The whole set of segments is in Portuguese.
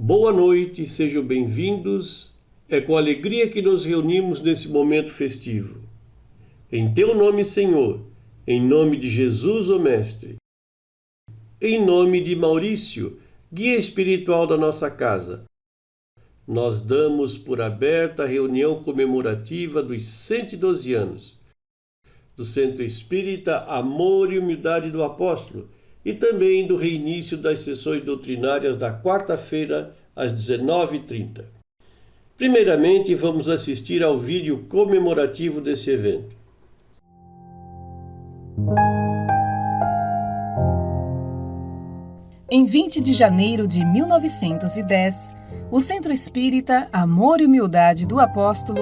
Boa noite, sejam bem-vindos. É com alegria que nos reunimos nesse momento festivo. Em Teu nome, Senhor, em nome de Jesus, o Mestre, em nome de Maurício, guia espiritual da nossa casa, nós damos por aberta a reunião comemorativa dos 112 anos do Centro Espírita Amor e Humildade do Apóstolo e também do reinício das sessões doutrinárias da quarta-feira às 19h30. Primeiramente, vamos assistir ao vídeo comemorativo desse evento. Em 20 de janeiro de 1910, o Centro Espírita Amor e Humildade do Apóstolo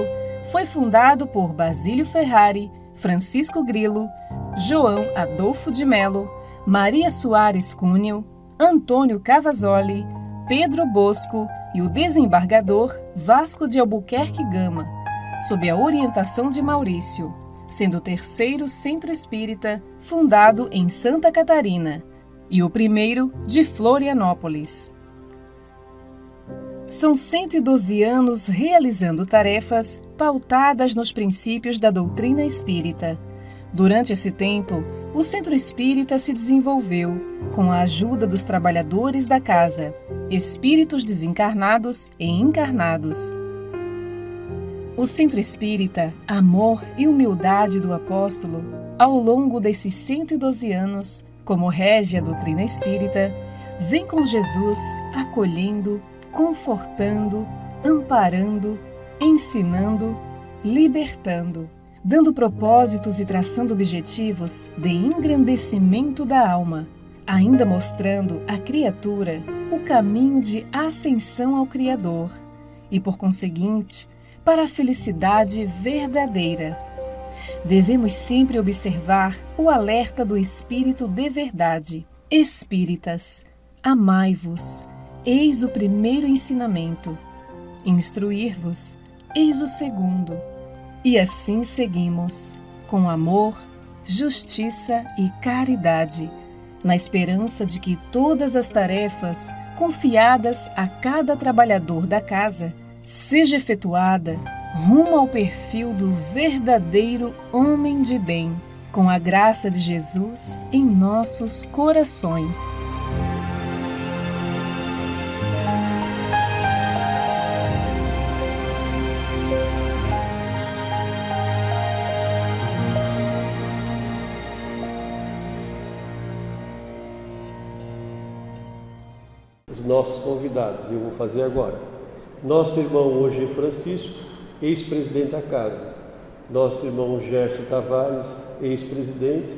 foi fundado por Basílio Ferrari, Francisco Grilo, João Adolfo de Melo, Maria Soares Cunha, Antônio Cavazoli, Pedro Bosco e o desembargador Vasco de Albuquerque Gama, sob a orientação de Maurício, sendo o terceiro centro espírita fundado em Santa Catarina e o primeiro de Florianópolis. São 112 anos realizando tarefas pautadas nos princípios da doutrina espírita. Durante esse tempo, o Centro Espírita se desenvolveu com a ajuda dos trabalhadores da casa, espíritos desencarnados e encarnados. O Centro Espírita Amor e Humildade do Apóstolo, ao longo desses 112 anos, como rege a doutrina espírita, vem com Jesus acolhendo, confortando, amparando, ensinando, libertando, dando propósitos e traçando objetivos de engrandecimento da alma, ainda mostrando à criatura o caminho de ascensão ao Criador e, por conseguinte, para a felicidade verdadeira. Devemos sempre observar o alerta do Espírito de verdade. Espíritas, amai-vos, eis o primeiro ensinamento. Instruir-vos, eis o segundo. E assim seguimos, com amor, justiça e caridade, na esperança de que todas as tarefas confiadas a cada trabalhador da casa seja efetuada rumo ao perfil do verdadeiro homem de bem, com a graça de Jesus em nossos corações. Os nossos convidados, eu vou fazer agora. Nosso irmão hoje é Francisco, ex-presidente da casa. Nosso irmão Gerson Tavares, ex-presidente.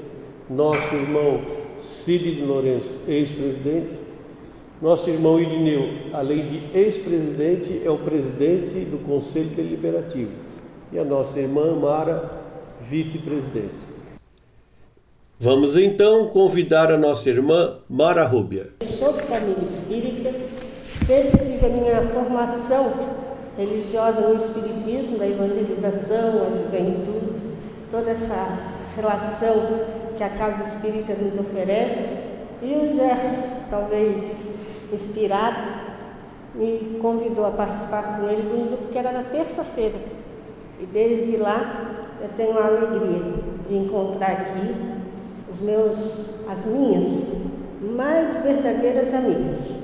Nosso irmão Cid de Lourenço, ex-presidente. Nosso irmão Irineu, além de ex-presidente, é o presidente do Conselho Deliberativo. E a nossa irmã Mara, vice-presidente. Vamos então convidar a nossa irmã Mara Rúbia. Eu sou de família espírita, sempre tive a minha formação religiosa no espiritismo, da evangelização, a juventude, toda essa relação que a casa espírita nos oferece. E o Gerson, talvez inspirado, me convidou a participar com ele do grupo que era na terça-feira. E desde lá eu tenho a alegria de encontrar aqui as minhas mais verdadeiras amigas,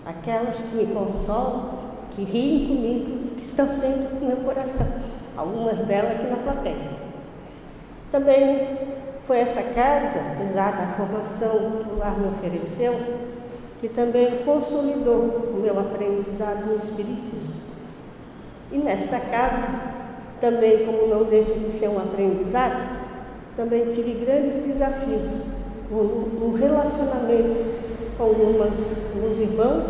aquelas que me consolam, que riem comigo e que estão sempre no meu coração, algumas delas aqui na plateia. Também foi essa casa, apesar da formação que o lar me ofereceu, que também consolidou o meu aprendizado no Espiritismo. E nesta casa, também, como não deixa de ser um aprendizado, também tive grandes desafios, um relacionamento com alguns irmãos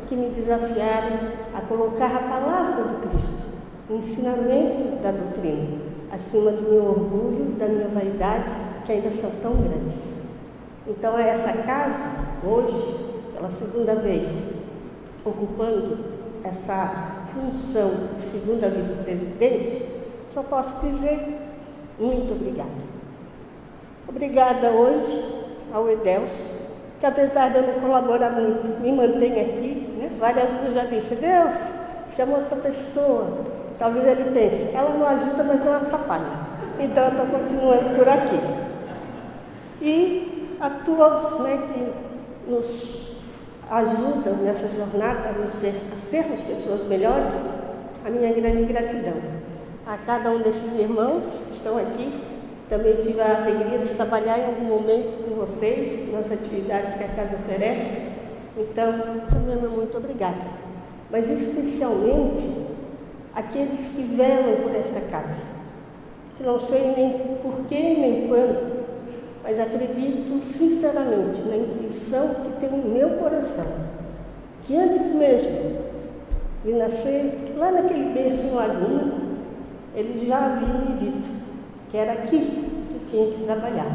que me desafiaram a colocar a palavra do Cristo, o ensinamento da doutrina, acima do meu orgulho, da minha vaidade, que ainda são tão grandes. Então, essa casa, hoje, pela segunda vez, ocupando essa função de segunda vice-presidente, só posso dizer muito obrigada. Obrigada hoje ao Edelso, que apesar de eu não colaborar muito, me mantém aqui, né? Várias vezes eu já disse, Deus, chama outra pessoa. Talvez ele pense, ela não ajuda, mas não atrapalha. Então eu estou continuando por aqui. E a todos, né, que nos ajudam nessa jornada a sermos pessoas melhores, a minha grande gratidão. A cada um desses irmãos que estão aqui, também tive a alegria de trabalhar em algum momento com vocês, nas atividades que a casa oferece. Então, também muito obrigada. Mas especialmente aqueles que velam por esta casa, que não sei nem por que nem quando, mas acredito sinceramente na intuição que tem no meu coração, que antes mesmo de nascer, lá naquele berço em Laguna, ele já havia me dito que era aqui que tinha que trabalhar.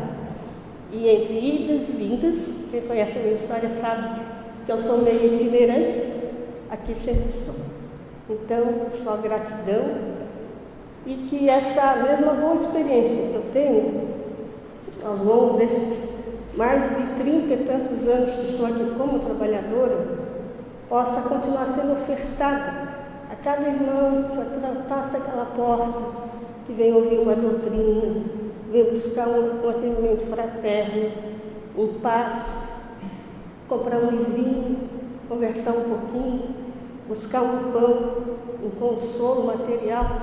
E entre idas e vindas, quem conhece a minha história sabe que eu sou meio itinerante, aqui sempre estou. Então, só gratidão e que essa mesma boa experiência que eu tenho, ao longo desses mais de 30 e tantos anos que estou aqui como trabalhadora, possa continuar sendo ofertada a cada irmão que ultrapassa aquela porta, que vem ouvir uma doutrina, vem buscar um atendimento fraterno, em paz, comprar um livrinho, conversar um pouquinho, buscar um pão, um consolo material,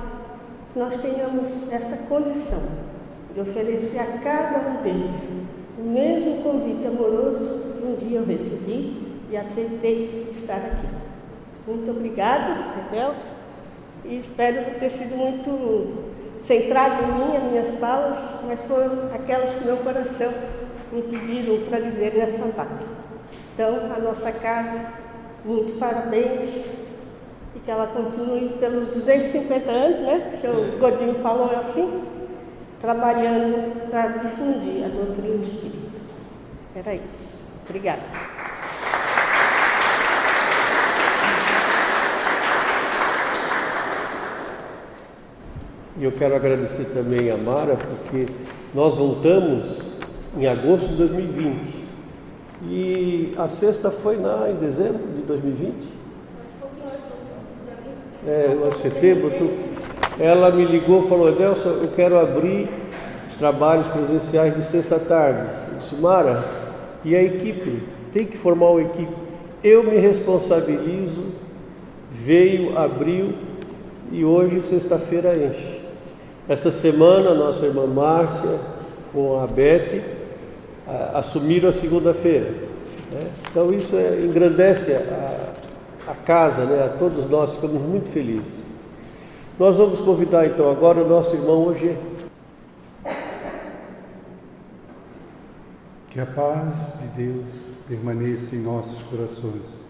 que nós tenhamos essa condição de oferecer a cada um deles o mesmo convite amoroso que um dia eu recebi e aceitei estar aqui. Muito obrigada, Deus, e espero não ter sido muito centrado em mim, as minhas falas, mas foram aquelas que meu coração me pediram para dizer nessa data. Então, a nossa casa, muito parabéns, e que ela continue pelos 250 anos, né? O senhor Godinho falou assim, trabalhando para difundir a doutrina espírita. Era isso. Obrigada. E eu quero agradecer também a Mara, porque nós voltamos em agosto de 2020. E a sexta foi em dezembro de 2020? Setembro. Ela me ligou e falou, Adelson, eu quero abrir os trabalhos presenciais de sexta tarde. Eu disse, Mara, e a equipe? Tem que formar uma equipe. Eu me responsabilizo, veio, abriu e hoje, sexta-feira, enche. Essa semana, a nossa irmã Márcia com a Beth assumiram a segunda-feira. Né? Então isso engrandece a casa, né? A todos nós ficamos muito felizes. Nós vamos convidar então agora o nosso irmão Ogê. Que a paz de Deus permaneça em nossos corações.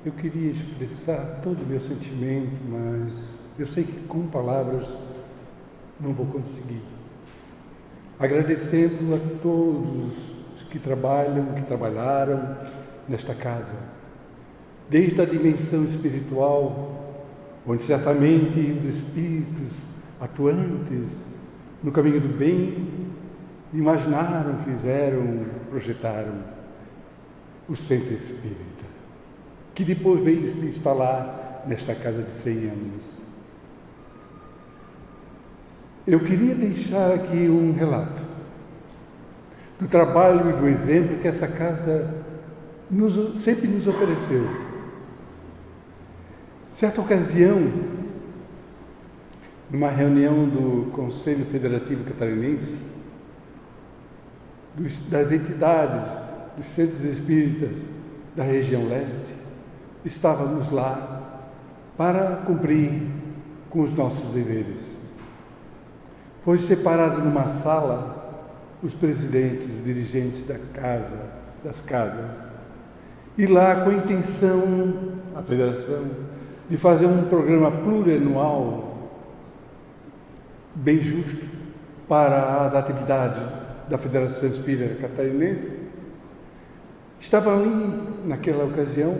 Eu queria expressar todo o meu sentimento, mas eu sei que com palavras não vou conseguir. Agradecendo a todos os que trabalharam nesta casa, desde a dimensão espiritual, onde certamente os espíritos atuantes no caminho do bem imaginaram, fizeram, projetaram o centro espírita, que depois veio se instalar nesta casa de 100 anos. Eu queria deixar aqui um relato do trabalho e do exemplo que essa casa sempre nos ofereceu. Certa ocasião, numa reunião do Conselho Federativo Catarinense, das entidades, dos centros espíritas da região leste, estávamos lá para cumprir com os nossos deveres. Foi separado numa sala os presidentes, os dirigentes das casas, e lá com a intenção, a federação, de fazer um programa plurianual bem justo para as atividades da Federação Espírita Catarinense. Estava ali, naquela ocasião,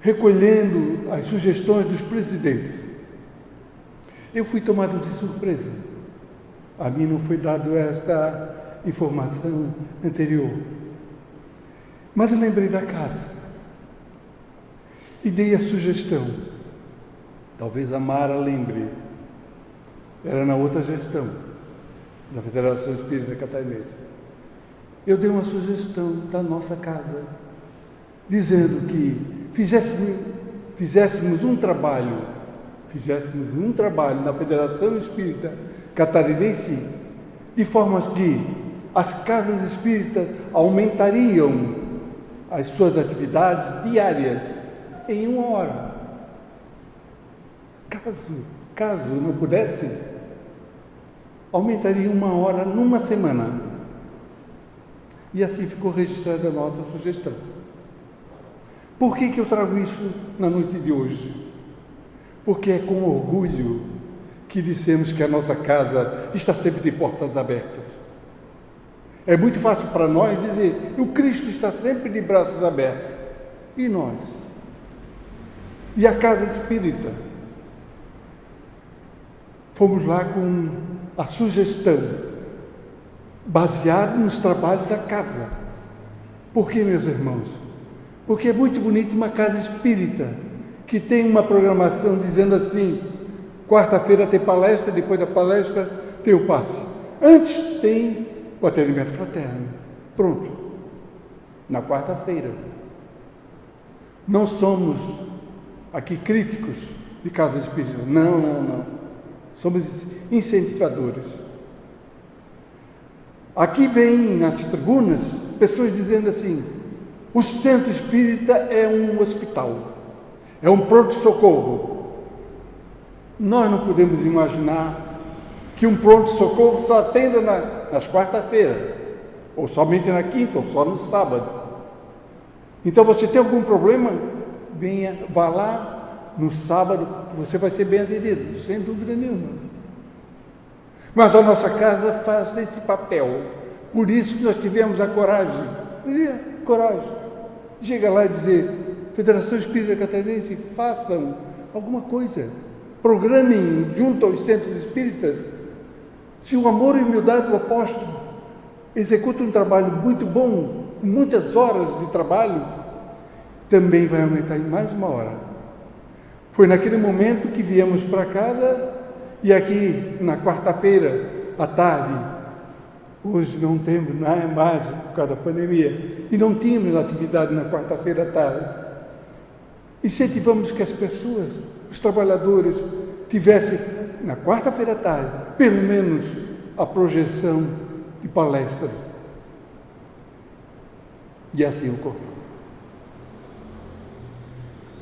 recolhendo as sugestões dos presidentes. Eu fui tomado de surpresa. A mim não foi dada esta informação anterior. Mas eu lembrei da casa e dei a sugestão. Talvez a Mara lembre. Era na outra gestão da Federação Espírita Catarinense. Eu dei uma sugestão da nossa casa, dizendo que fizéssemos um trabalho na Federação Espírita Catarinense, de forma que as casas espíritas aumentariam as suas atividades diárias em 1 hora. Caso não pudesse, aumentaria 1 hora numa semana. E assim ficou registrada a nossa sugestão. Por que eu trago isso na noite de hoje? Porque é com orgulho que dissemos que a nossa casa está sempre de portas abertas. É muito fácil para nós dizer, o Cristo está sempre de braços abertos. E nós? E a casa espírita? Fomos lá com a sugestão, baseado nos trabalhos da casa. Por que, meus irmãos? Porque é muito bonito uma casa espírita, que tem uma programação dizendo assim, quarta-feira tem palestra, depois da palestra tem o passe. Antes tem o atendimento fraterno. Pronto. Na quarta-feira. Não somos aqui críticos de casa espírita. Não. Somos incentivadores. Aqui vem nas tribunas pessoas dizendo assim, o centro espírita é um hospital, é um pronto-socorro. Nós não podemos imaginar que um pronto-socorro só atenda nas quarta-feiras, ou somente na quinta, ou só no sábado. Então, você tem algum problema? Vá lá no sábado, você vai ser bem atendido, sem dúvida nenhuma. Mas a nossa casa faz esse papel. Por isso que nós tivemos a coragem. Chega lá e dizer, Federação Espírita Catarinense, façam alguma coisa. Programem junto aos centros espíritas. Se o amor e a humildade do apóstolo executam um trabalho muito bom, com muitas horas de trabalho, também vai aumentar em mais 1 hora. Foi naquele momento que viemos para casa e aqui na quarta-feira à tarde, hoje não temos mais por causa da pandemia, e não tínhamos atividade na quarta-feira à tarde. Incentivamos que as pessoas, os trabalhadores, tivessem na quarta-feira à tarde, pelo menos a projeção de palestras. E assim ocorreu.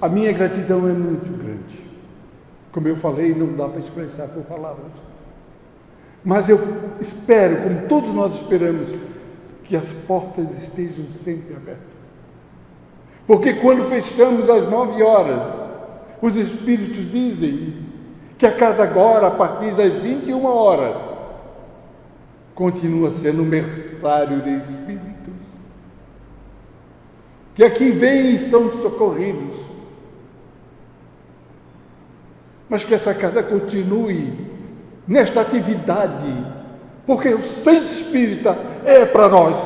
A minha gratidão é muito grande. Como eu falei, não dá para expressar por palavras. Mas eu espero, como todos nós esperamos, que as portas estejam sempre abertas. Porque quando fechamos às 9 horas, os Espíritos dizem que a casa agora, a partir das 21 horas, continua sendo um berçário de Espíritos. Que aqui vêm e são socorridos. Mas que essa casa continue nesta atividade, porque o centro espírita é para nós,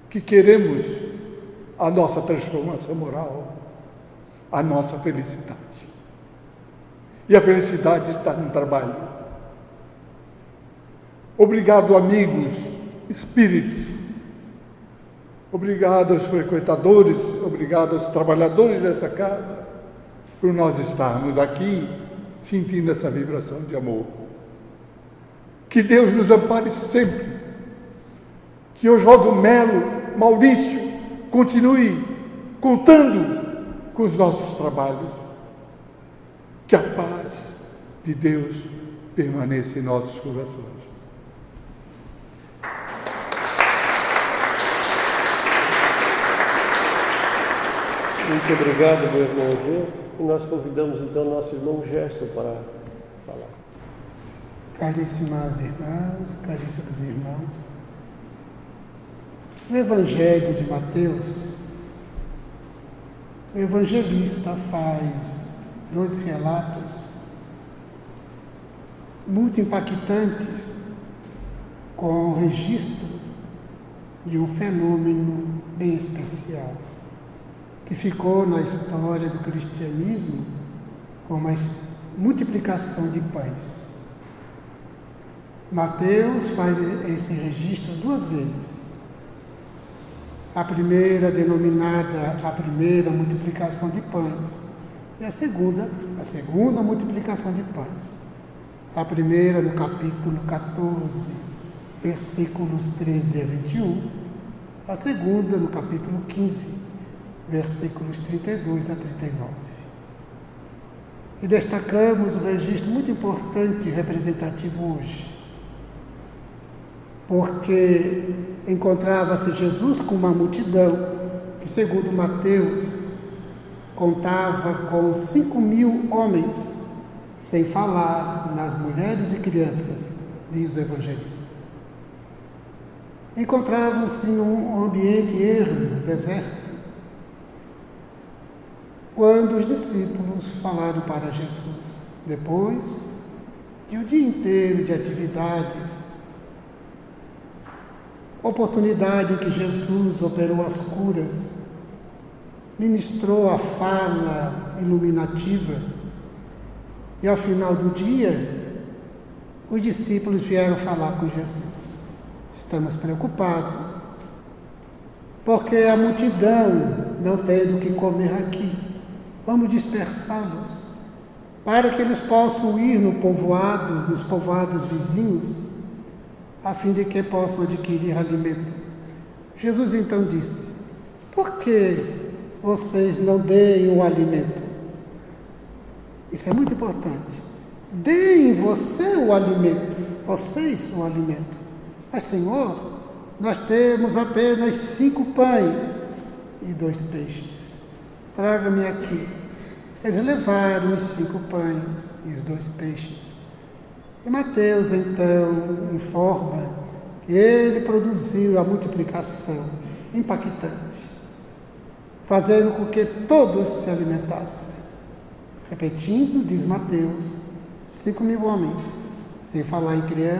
que queremos a nossa transformação moral, a nossa felicidade. E a felicidade está no trabalho. Obrigado, amigos espíritos. Obrigado aos frequentadores, obrigado aos trabalhadores dessa casa, por nós estarmos aqui sentindo essa vibração de amor. Que Deus nos ampare sempre. Que Oswaldo Melo, Maurício, continue contando com os nossos trabalhos. Que a paz de Deus permaneça em nossos corações. Muito obrigado, meu irmão Eugênio. E nós convidamos então nosso irmão Gerson para falar. Caríssimas irmãs, caríssimos irmãos, no Evangelho de Mateus, o evangelista faz 2 relatos muito impactantes com o registro de um fenômeno bem especial, que ficou na história do cristianismo como a multiplicação de pães. Mateus faz esse registro 2 vezes. A primeira denominada a primeira multiplicação de pães, e a segunda multiplicação de pães. A primeira no capítulo 14, versículos 13 a 21, a segunda no capítulo 15, versículos 32 a 39. E destacamos um registro muito importante e representativo hoje, porque encontrava-se Jesus com uma multidão que, segundo Mateus, contava com 5.000 homens, sem falar nas mulheres e crianças, diz o evangelista. Encontravam-se num ambiente ermo, deserto, quando os discípulos falaram para Jesus, depois de um dia inteiro de atividades, oportunidade em que Jesus operou as curas, ministrou a fala iluminativa, e ao final do dia, os discípulos vieram falar com Jesus. Estamos preocupados, porque a multidão não tem do que comer aqui. Vamos dispersá-los, para que eles possam ir nos povoados vizinhos, a fim de que possam adquirir alimento. Jesus então disse: por que vocês não deem o alimento? Isso é muito importante. Deem vocês o alimento. Mas, Senhor, nós temos apenas 5 pães e 2 peixes. Traga-me aqui. Eles levaram os 5 pães e os 2 peixes. E Mateus, então, informa que ele produziu a multiplicação impactante, fazendo com que todos se alimentassem. Repetindo, diz Mateus, 5.000 homens, sem falar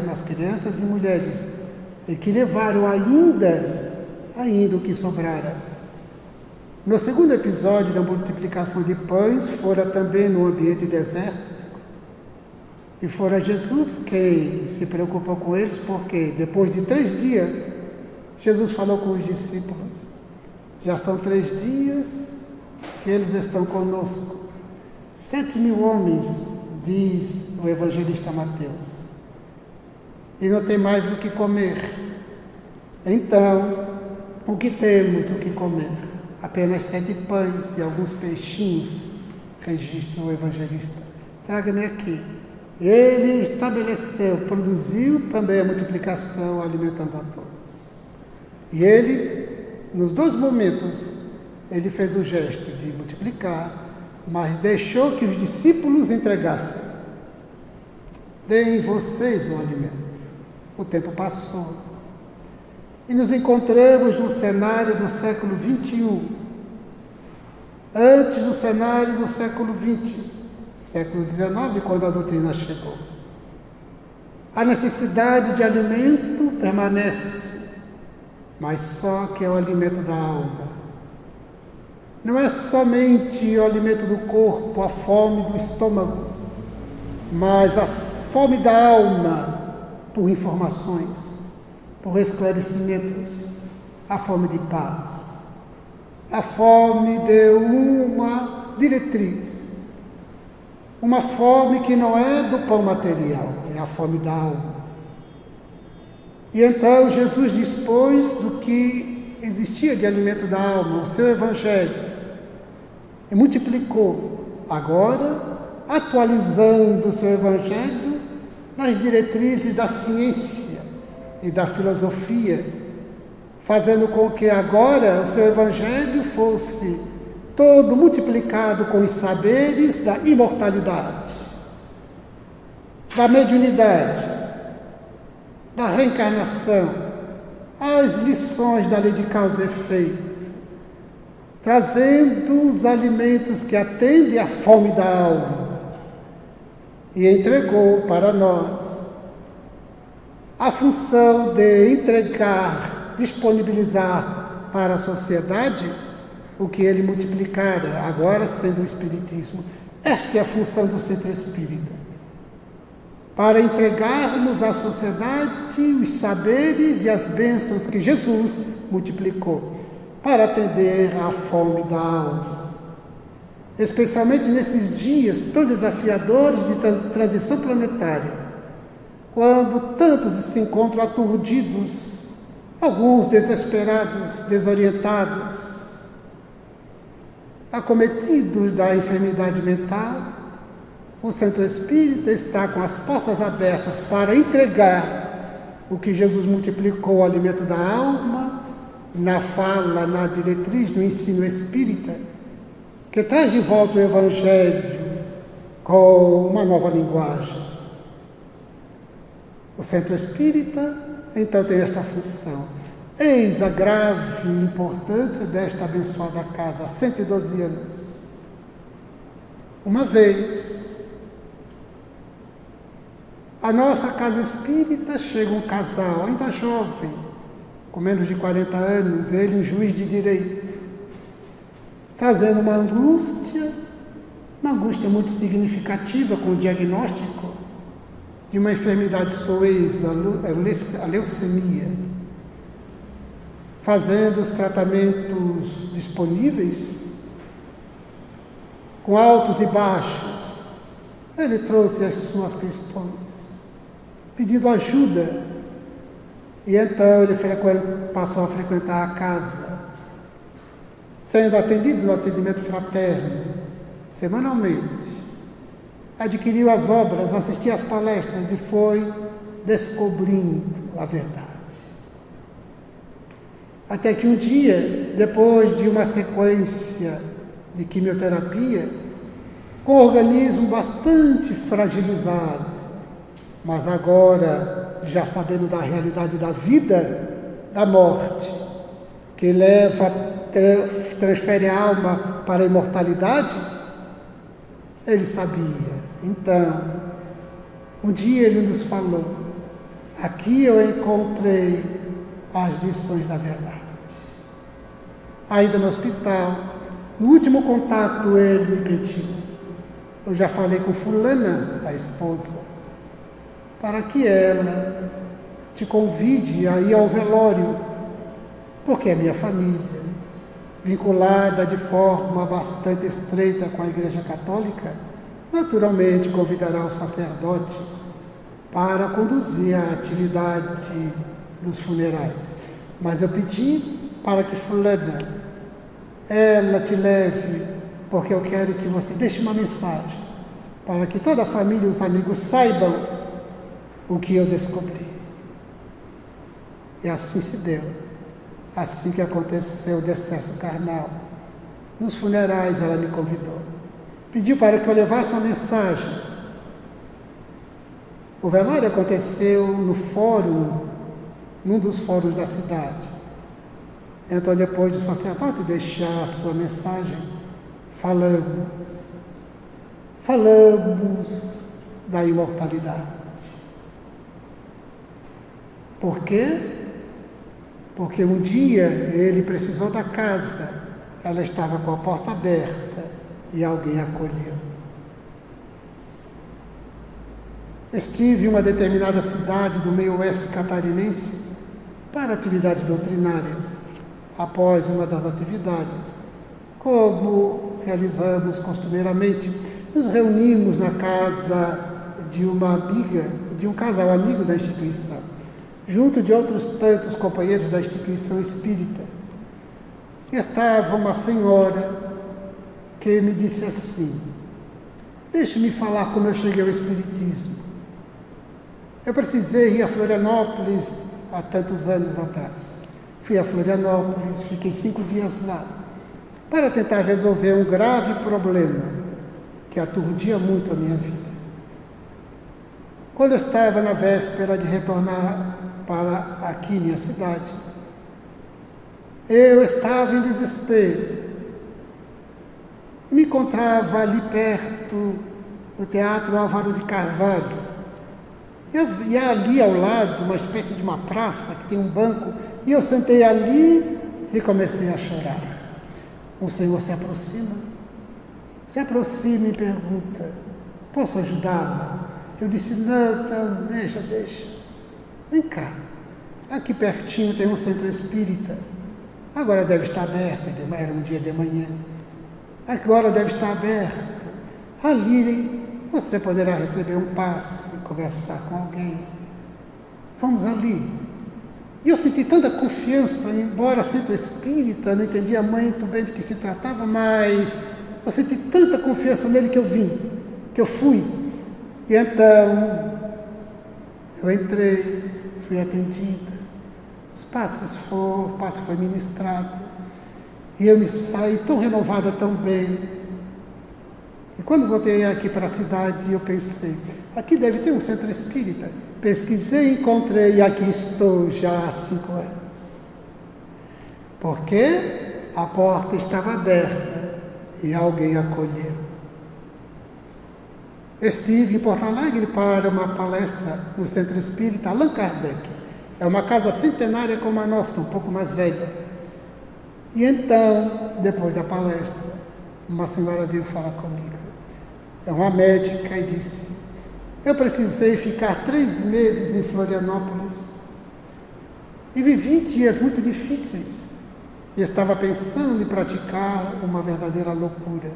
nas crianças e mulheres, e que levaram ainda o que sobrara. No segundo episódio da multiplicação de pães, fora também no ambiente deserto, e fora Jesus quem se preocupou com eles, porque depois de 3 dias, Jesus falou com os discípulos: já são 3 dias que eles estão conosco. 7.000 homens, diz o evangelista Mateus, e não tem mais o que comer. Então, o que temos o que comer? Apenas 7 pães e alguns peixinhos, registra o evangelista. Traga-me aqui. Ele estabeleceu, produziu também a multiplicação, alimentando a todos. E ele, nos 2 momentos, ele fez o gesto de multiplicar, mas deixou que os discípulos entregassem. Deem vocês o alimento. O tempo passou. E nos encontramos no cenário do século XXI. Antes do cenário do século XX. Século XIX, quando a doutrina chegou. A necessidade de alimento permanece, mas só que é o alimento da alma. Não é somente o alimento do corpo, a fome do estômago, mas a fome da alma por informações, por esclarecimentos, a fome de paz, a fome de uma diretriz, uma fome que não é do pão material, é a fome da alma. E então Jesus dispôs do que existia de alimento da alma, o seu evangelho, e multiplicou, agora atualizando o seu evangelho nas diretrizes da ciência e da filosofia, fazendo com que agora o seu evangelho fosse todo multiplicado com os saberes da imortalidade, da mediunidade, da reencarnação, as lições da lei de causa e efeito, trazendo os alimentos que atendem à fome da alma, e entregou para nós a função de entregar disponibilizar para a sociedade o que ele multiplicara, agora sendo o Espiritismo. Esta é a função do Centro Espírita. Para entregarmos à sociedade os saberes e as bênçãos que Jesus multiplicou, para atender à fome da alma. Especialmente nesses dias tão desafiadores de transição planetária, quando tantos se encontram aturdidos, alguns desesperados, desorientados, acometidos da enfermidade mental, o Centro Espírita está com as portas abertas para entregar o que Jesus multiplicou, o alimento da alma, na fala, na diretriz, no ensino espírita, que traz de volta o Evangelho com uma nova linguagem. O Centro Espírita, então, tem esta função. Eis a grave importância desta abençoada casa, há 112 anos. Uma vez, a nossa casa espírita chega um casal, ainda jovem, com menos de 40 anos, ele um juiz de direito, trazendo uma angústia muito significativa com o diagnóstico de uma enfermidade soeza, a leucemia, fazendo os tratamentos disponíveis, com altos e baixos. Ele trouxe as suas questões, pedindo ajuda, e então ele passou a frequentar a casa, sendo atendido no atendimento fraterno, semanalmente. Adquiriu as obras, assistia às palestras e foi descobrindo a verdade. Até que um dia, depois de uma sequência de quimioterapia, com o organismo bastante fragilizado, mas agora já sabendo da realidade da vida, da morte, que transfere a alma para a imortalidade, ele sabia. Então, um dia ele nos falou: aqui eu encontrei as lições da verdade. Ainda no hospital, no último contato, ele me pediu: eu já falei com fulana, a esposa, para que ela te convide a ir ao velório, porque é minha família, vinculada de forma bastante estreita com a Igreja Católica, naturalmente convidará o sacerdote para conduzir a atividade dos funerais. Mas eu pedi para que fulana, ela te leve, porque eu quero que você deixe uma mensagem, para que toda a família e os amigos saibam o que eu descobri. E assim se deu. Assim que aconteceu o decesso carnal. Nos funerais ela me convidou. Pediu para que eu levasse uma mensagem. O velório aconteceu no fórum, num dos fóruns da cidade. Então, depois do sacerdote deixar a sua mensagem, falamos da imortalidade. Por quê? Porque um dia ele precisou da casa, ela estava com a porta aberta e alguém acolheu. Estive em uma determinada cidade do meio oeste catarinense para atividades doutrinárias. Após uma das atividades, como realizamos costumeiramente, nos reunimos na casa de uma amiga, de um casal amigo da instituição, junto de outros tantos companheiros da instituição espírita. Estava uma senhora que me disse assim: deixe-me falar como eu cheguei ao espiritismo. Eu precisei ir a Florianópolis há tantos anos atrás. Fui a Florianópolis, fiquei 5 dias lá, para tentar resolver um grave problema que aturdia muito a minha vida. Quando eu estava na véspera de retornar para aqui, minha cidade, eu estava em desespero. Me encontrava ali perto do Teatro Álvaro de Carvalho. E ali ao lado, uma espécie de uma praça que tem um banco E eu sentei ali e comecei a chorar. O Senhor se aproxima e pergunta: posso ajudá-la? Eu disse: não, deixa. Vem cá, aqui pertinho tem um centro espírita. Agora deve estar aberto, era um dia de manhã. Agora deve estar aberto. Ali você poderá receber um passe, conversar com alguém. Vamos ali. E eu senti tanta confiança, embora centro espírita, não entendia muito bem do que se tratava, mas eu senti tanta confiança nele que eu fui. E então, eu entrei, fui atendida, o passe foi ministrado, e eu me saí tão renovada, tão bem. E quando voltei aqui para a cidade, eu pensei, aqui deve ter um centro espírita. Pesquisei, encontrei e aqui estou já há 5 anos. Porque a porta estava aberta e alguém acolheu. Estive em Porto Alegre para uma palestra no Centro Espírita Allan Kardec. É uma casa centenária como a nossa, um pouco mais velha. E então, depois da palestra, uma senhora veio falar comigo. É uma médica e disse: eu precisei ficar 3 meses em Florianópolis e vivi dias muito difíceis. E estava pensando em praticar uma verdadeira loucura.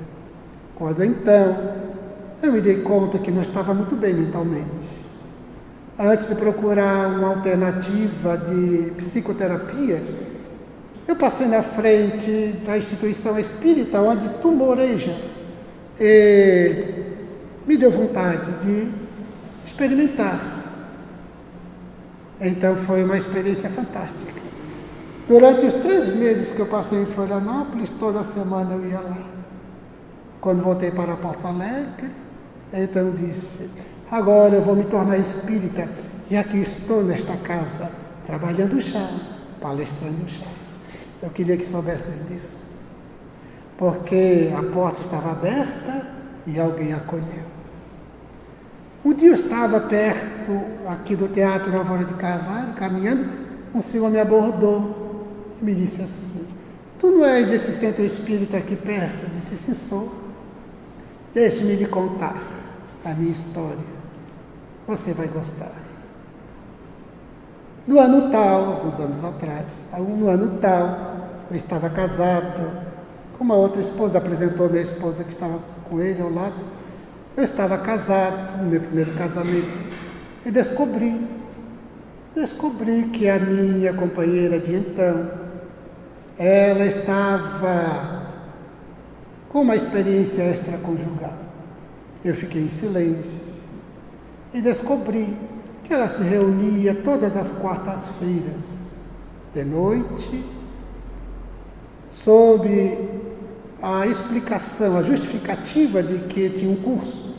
Quando então eu me dei conta que não estava muito bem mentalmente. Antes de procurar uma alternativa de psicoterapia, eu passei na frente da instituição espírita onde tu morejas e me deu vontade de experimentar. Então foi uma experiência fantástica. Durante os 3 meses que eu passei em Florianópolis, toda semana eu ia lá. Quando voltei para Porto Alegre, então disse: agora eu vou me tornar espírita, e aqui estou nesta casa, trabalhando o chá, palestrando o chá. Eu queria que soubesses disso, porque a porta estava aberta e alguém acolheu. Um dia eu estava perto aqui do Teatro Álvaro de Carvalho, caminhando, um senhor me abordou e me disse assim: tu não és desse centro espírita aqui perto? Eu disse: sim, sou. Deixe-me lhe contar a minha história, você vai gostar. No ano tal, alguns anos atrás, no ano tal, eu estava casado com uma outra esposa, apresentou minha esposa que estava com ele ao lado. Eu estava casado, no meu primeiro casamento, e descobri que a minha companheira de então, ela estava com uma experiência extraconjugal. Eu fiquei em silêncio e descobri que ela se reunia todas as quartas-feiras, de noite, sob a explicação, a justificativa de que tinha um curso,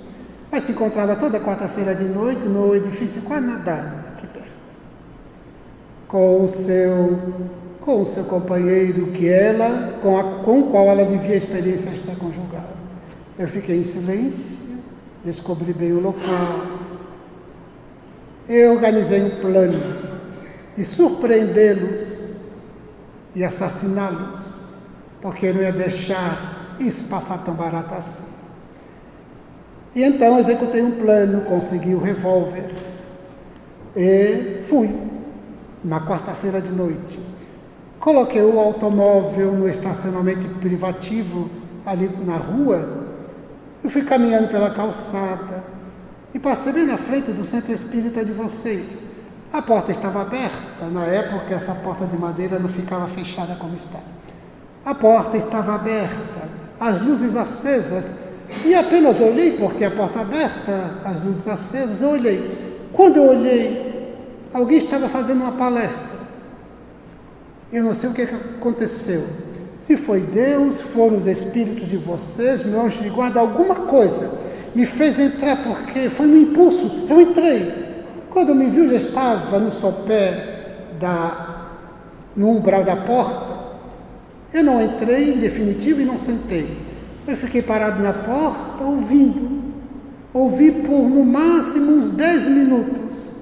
mas se encontrava toda quarta-feira de noite no edifício Guanadá, aqui perto, com o seu companheiro com o qual ela vivia a experiência extraconjugal. Eu fiquei em silêncio, descobri bem o local. Eu organizei um plano de surpreendê-los e assassiná-los, porque eu não ia deixar isso passar tão barato assim. E então executei um plano, consegui o revólver e fui, na quarta-feira de noite. Coloquei o automóvel no estacionamento privativo ali na rua. Eu fui caminhando pela calçada e passei bem na frente do centro espírita de vocês. A porta estava aberta, na época essa porta de madeira não ficava fechada como está. A porta estava aberta, as luzes acesas, e apenas olhei, porque a porta aberta, as luzes acesas, eu olhei. Quando eu olhei, alguém estava fazendo uma palestra. Eu não sei o que aconteceu. Se foi Deus, foram os espíritos de vocês, meu anjo de guarda, alguma coisa me fez entrar, porque foi no impulso. Eu entrei. Quando me viu, já estava no sopé, no umbral da porta. Eu não entrei em definitivo e não sentei. Eu fiquei parado na porta, ouvindo. Ouvi por, no máximo, uns 10 minutos.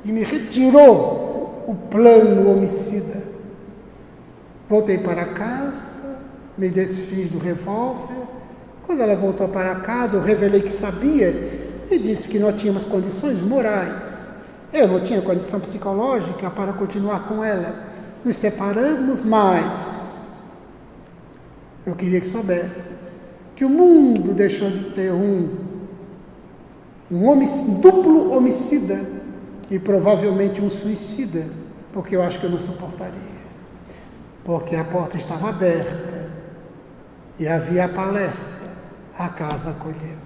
E me retirou o plano homicida. Voltei para casa, me desfiz do revólver. Quando ela voltou para casa, eu revelei que sabia e disse que não tínhamos condições morais. Eu não tinha condição psicológica para continuar com ela. Nos separamos, mas eu queria que soubesse que o mundo deixou de ter um duplo homicida e provavelmente um suicida, porque eu acho que eu não suportaria. Porque a porta estava aberta e havia a palestra, a casa acolheu.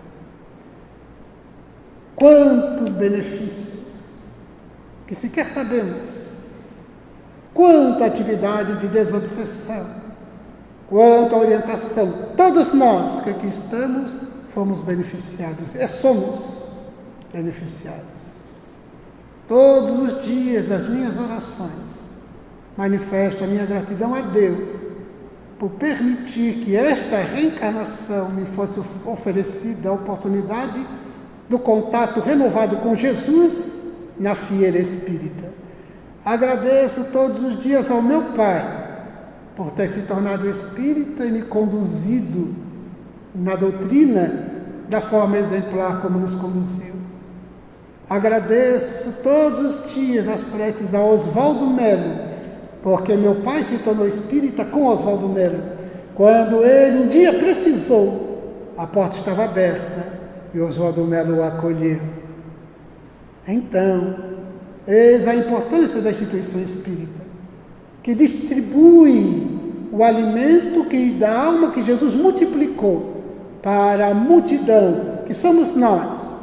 Quantos benefícios que sequer sabemos, quanta atividade de desobsessão, quanta orientação. Todos nós que aqui estamos fomos beneficiados e somos beneficiados. Todos os dias das minhas orações manifesto a minha gratidão a Deus por permitir que esta reencarnação me fosse oferecida a oportunidade do contato renovado com Jesus na fieira espírita. Agradeço todos os dias ao meu Pai por ter se tornado espírita e me conduzido na doutrina da forma exemplar como nos conduziu. Agradeço todos os dias as preces a Oswaldo Melo, porque meu pai se tornou espírita com Oswaldo Melo. Quando ele um dia precisou, a porta estava aberta e Oswaldo Melo o acolheu. Então, eis a importância da instituição espírita, que distribui o alimento da alma que Jesus multiplicou para a multidão, que somos nós,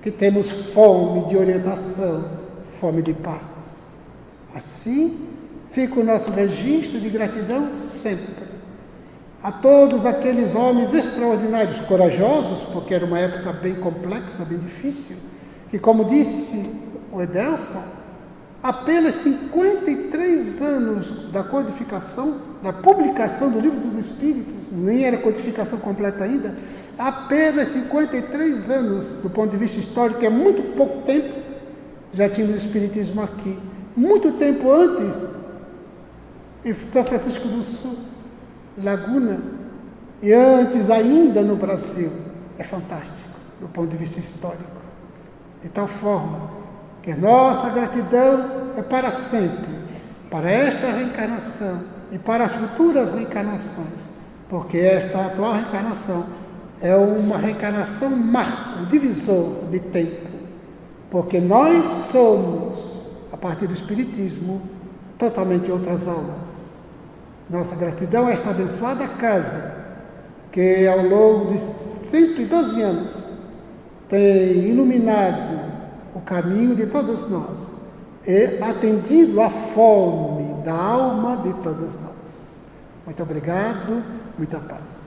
que temos fome de orientação, fome de paz. Assim, fica o nosso registro de gratidão sempre a todos aqueles homens extraordinários, corajosos, porque era uma época bem complexa, bem difícil, que, como disse o Edelson, apenas 53 anos da codificação, da publicação do Livro dos Espíritos, nem era codificação completa ainda, apenas 53 anos, do ponto de vista histórico, é muito pouco tempo, já tínhamos o Espiritismo aqui. Muito tempo antes, em São Francisco do Sul, Laguna, e antes ainda no Brasil. É fantástico, do ponto de vista histórico. De tal forma que a nossa gratidão é para sempre, para esta reencarnação e para as futuras reencarnações, porque esta atual reencarnação é uma reencarnação marco, divisor de tempo, porque nós somos, a partir do Espiritismo, totalmente outras almas. Nossa gratidão a esta abençoada casa, que ao longo de 112 anos tem iluminado o caminho de todos nós e atendido à fome da alma de todos nós. Muito obrigado, muita paz.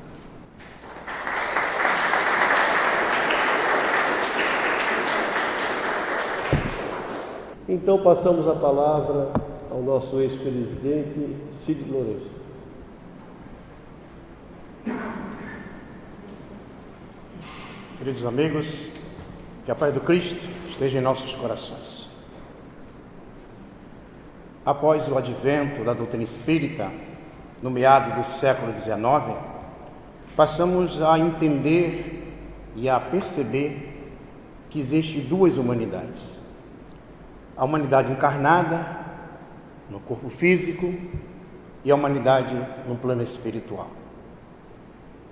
Então passamos a palavra ao nosso ex-presidente Cid Lourenço. Queridos amigos, que a paz do Cristo esteja em nossos corações. Após o advento da doutrina espírita, no meado do século XIX, passamos a entender e a perceber que existem duas humanidades. A humanidade encarnada no corpo físico e a humanidade no plano espiritual.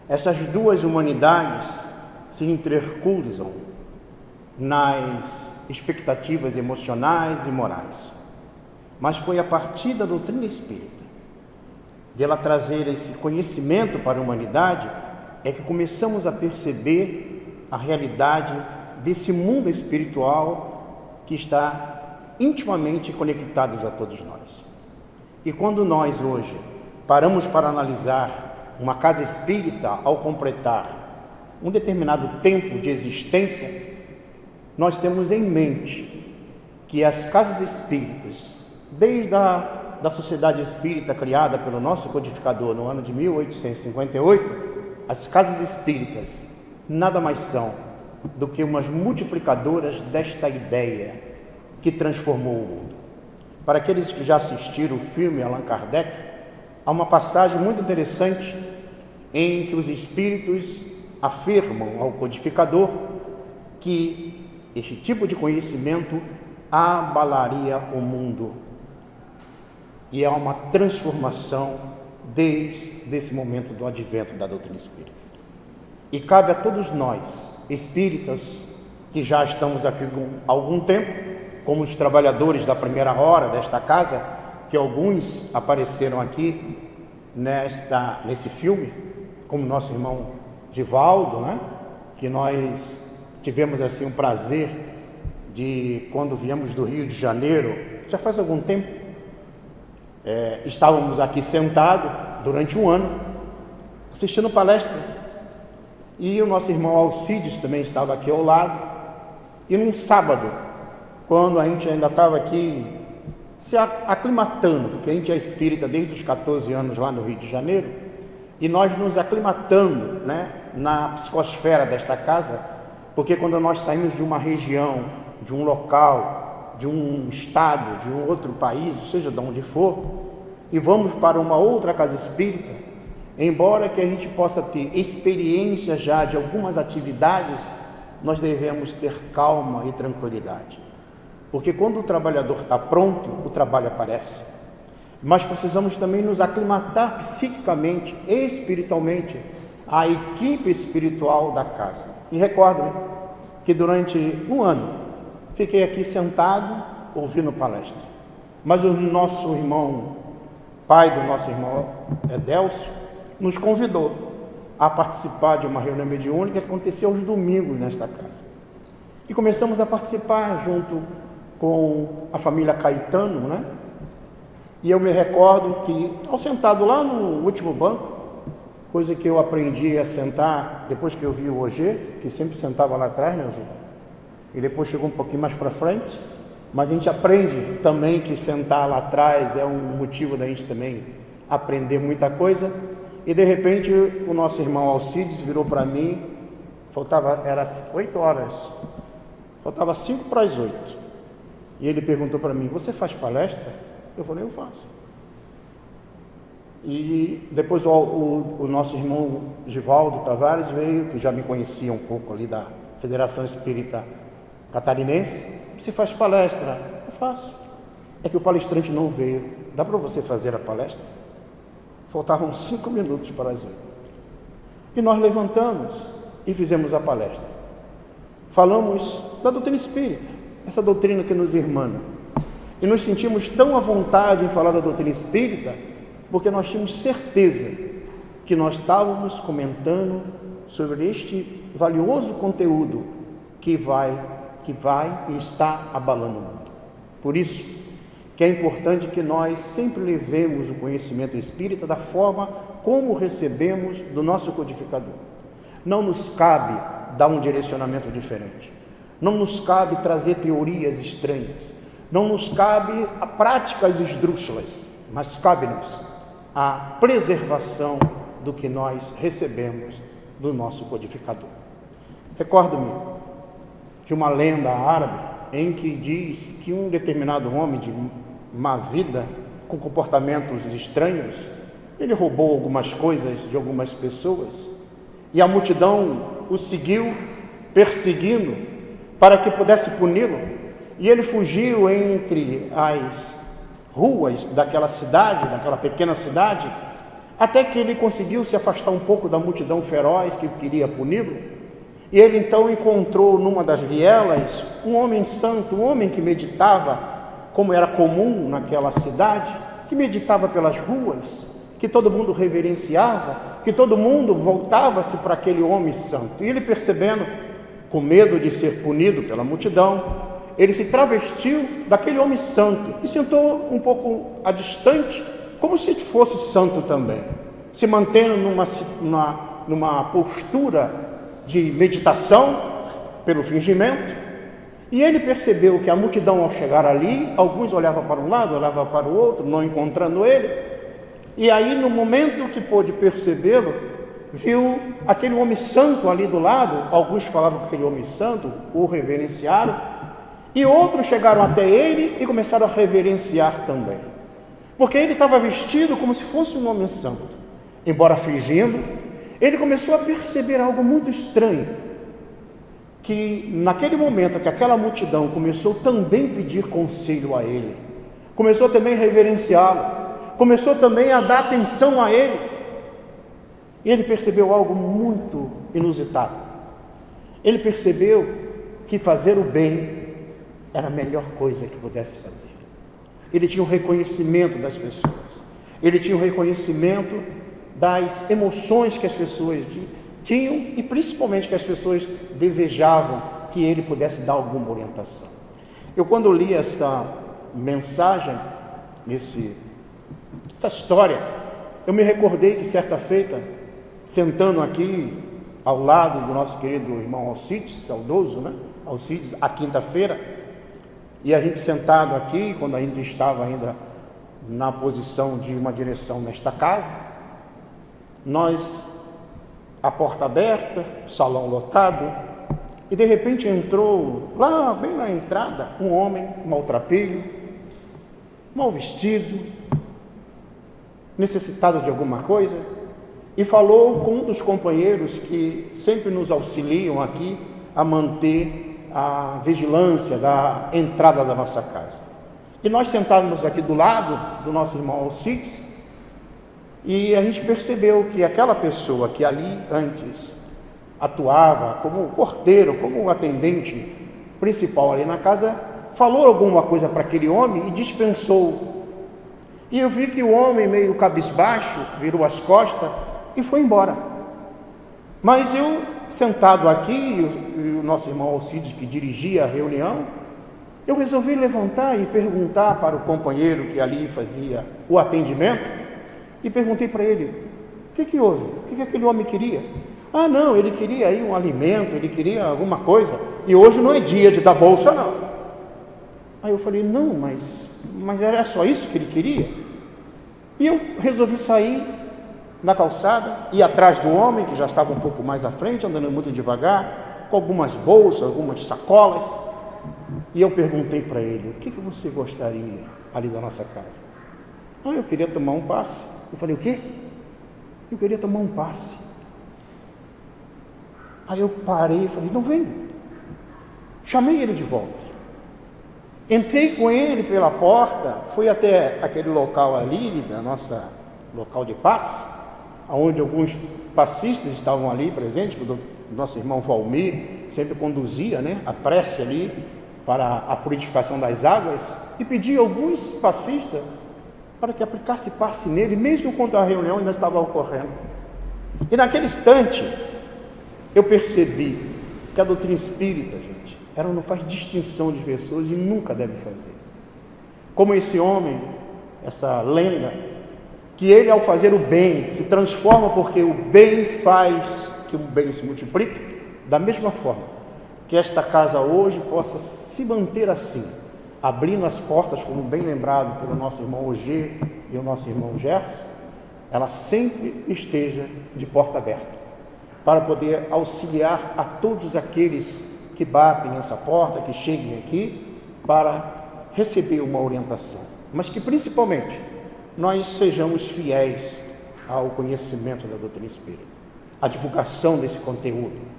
Essas duas humanidades se intercruzam nas expectativas emocionais e morais. Mas foi a partir da doutrina espírita, de ela trazer esse conhecimento para a humanidade, é que começamos a perceber a realidade desse mundo espiritual que está intimamente conectados a todos nós. E quando nós hoje paramos para analisar uma casa espírita ao completar um determinado tempo de existência, nós temos em mente que as casas espíritas, desde da Sociedade Espírita criada pelo nosso codificador no ano de 1858, as casas espíritas nada mais são do que umas multiplicadoras desta ideia que transformou o mundo. Para aqueles que já assistiram o filme Allan Kardec, há uma passagem muito interessante em que os espíritos afirmam ao codificador que este tipo de conhecimento abalaria o mundo. E há uma transformação desde esse momento do advento da doutrina espírita. E cabe a todos nós, espíritas, que já estamos aqui há algum tempo, como os trabalhadores da primeira hora desta casa, que alguns apareceram aqui nesse filme, como nosso irmão Givaldo, né? Que nós tivemos assim um prazer de, quando viemos do Rio de Janeiro, já faz algum tempo, estávamos aqui sentados durante um ano, assistindo palestra, e o nosso irmão Alcides também estava aqui ao lado, e num sábado, quando a gente ainda estava aqui se aclimatando, porque a gente é espírita desde os 14 anos lá no Rio de Janeiro, e nós nos aclimatando, né, na psicosfera desta casa, porque quando nós saímos de uma região, de um local, de um estado, de um outro país, seja de onde for, e vamos para uma outra casa espírita, embora que a gente possa ter experiência já de algumas atividades, nós devemos ter calma e tranquilidade. Porque quando o trabalhador está pronto, o trabalho aparece. Mas precisamos também nos aclimatar psiquicamente, espiritualmente, à equipe espiritual da casa. E recordem que durante um ano fiquei aqui sentado ouvindo palestra. Mas o nosso irmão, pai do nosso irmão Edélcio, nos convidou a participar de uma reunião mediúnica que acontecia aos domingos nesta casa. E começamos a participar junto com a família Caetano, né? E eu me recordo que, ao sentado lá no último banco, coisa que eu aprendi a sentar depois que eu vi o Ogê, que sempre sentava lá atrás, né, Ogê? E depois chegou um pouquinho mais para frente, mas a gente aprende também que sentar lá atrás é um motivo da gente também aprender muita coisa. E de repente o nosso irmão Alcides virou para mim, era 8 horas, faltava 5 para as 8. E ele perguntou para mim: você faz palestra? Eu falei: eu faço. E depois o nosso irmão Givaldo Tavares veio, que já me conhecia um pouco ali da Federação Espírita Catarinense. Você faz palestra? Eu faço. É que o palestrante não veio. Dá para você fazer a palestra? Faltavam 5 minutos para as 8. E nós levantamos e fizemos a palestra. Falamos da doutrina espírita, essa doutrina que nos irmana. E nos sentimos tão à vontade em falar da doutrina espírita, porque nós tínhamos certeza que nós estávamos comentando sobre este valioso conteúdo que vai e está abalando o mundo. Por isso que é importante que nós sempre levemos o conhecimento espírita da forma como recebemos do nosso codificador. Não nos cabe dar um direcionamento diferente. Não nos cabe trazer teorias estranhas. Não nos cabe a práticas esdrúxulas, mas cabe-nos a preservação do que nós recebemos do nosso codificador. Recordo-me de uma lenda árabe em que diz que um determinado homem de má vida, com comportamentos estranhos, ele roubou algumas coisas de algumas pessoas e a multidão o seguiu, perseguindo, para que pudesse puni-lo. E ele fugiu entre as ruas daquela cidade, daquela pequena cidade, até que ele conseguiu se afastar um pouco da multidão feroz que queria puni-lo. E ele então encontrou numa das vielas um homem santo, um homem que meditava, como era comum naquela cidade, que meditava pelas ruas, que todo mundo reverenciava, que todo mundo voltava-se para aquele homem santo. E ele, percebendo, com medo de ser punido pela multidão, ele se travestiu daquele homem santo e sentou um pouco a distante, como se fosse santo também, se mantendo numa postura de meditação pelo fingimento. E ele percebeu que a multidão, ao chegar ali, alguns olhavam para um lado, olhavam para o outro, não encontrando ele. E aí, no momento que pôde percebê-lo, viu aquele homem santo ali do lado. Alguns falavam que aquele homem santo o reverenciaram, e outros chegaram até ele e começaram a reverenciar também. porque ele estava vestido como se fosse um homem santo. Embora fingindo, ele começou a perceber algo muito estranho, que naquele momento que aquela multidão começou também a pedir conselho a ele, começou também a reverenciá-lo, começou também a dar atenção a ele, e ele percebeu algo muito inusitado. Ele percebeu que fazer o bem era a melhor coisa que pudesse fazer. Ele tinha o reconhecimento das pessoas, ele tinha o reconhecimento das emoções que as pessoas tinham e principalmente que as pessoas desejavam que ele pudesse dar alguma orientação. Eu, quando li essa mensagem, essa história, eu me recordei que certa feita, sentando aqui ao lado do nosso querido irmão Alcides, saudoso, né? Alcides, à quinta-feira, e a gente sentado aqui, quando a gente estava ainda na posição de uma direção nesta casa, nós, a porta aberta, o salão lotado, e de repente entrou, lá bem na entrada, um homem maltrapilho, mal vestido, necessitado de alguma coisa, e falou com um dos companheiros que sempre nos auxiliam aqui a manter a vigilância da entrada da nossa casa. E nós sentávamos aqui do lado do nosso irmão Alcides, e a gente percebeu que aquela pessoa que ali antes atuava como porteiro, como atendente principal ali na casa, falou alguma coisa para aquele homem e dispensou. E eu vi que o homem, meio cabisbaixo, virou as costas e foi embora. Mas eu, sentado aqui, e o nosso irmão Alcides, que dirigia a reunião, eu resolvi levantar e perguntar para o companheiro que ali fazia o atendimento, e perguntei para ele: o que houve? O que aquele homem queria? Ah, não, ele queria aí um alimento, ele queria alguma coisa, e hoje não é dia de dar bolsa, não. Aí eu falei: não, mas era só isso que ele queria? E eu resolvi sair na calçada, ir atrás do homem, que já estava um pouco mais à frente, andando muito devagar, com algumas bolsas, algumas sacolas, e eu perguntei para ele: o que você gostaria ali da nossa casa? Ah, eu queria tomar um passe. Eu falei: o quê? Eu queria tomar um passe. Aí eu parei e falei: não, vem. Chamei ele de volta. Entrei com ele pela porta, fui até aquele local ali, da nossa local de passe, onde alguns passistas estavam ali presentes, o nosso irmão Valmir sempre conduzia, né, a prece ali para a fluidificação das águas, e pedi a alguns passistas para que aplicasse passe nele, mesmo quando a reunião ainda estava ocorrendo. E naquele instante, eu percebi que a doutrina espírita, gente, ela não faz distinção de pessoas e nunca deve fazer. Como esse homem, essa lenda, que ele, ao fazer o bem, se transforma porque o bem faz que o bem se multiplique, da mesma forma que esta casa hoje possa se manter assim, abrindo as portas, como bem lembrado pelo nosso irmão Ogê e o nosso irmão Gerson, ela sempre esteja de porta aberta, para poder auxiliar a todos aqueles que batem nessa porta, que cheguem aqui, para receber uma orientação, mas que principalmente nós sejamos fiéis ao conhecimento da doutrina espírita, à divulgação desse conteúdo.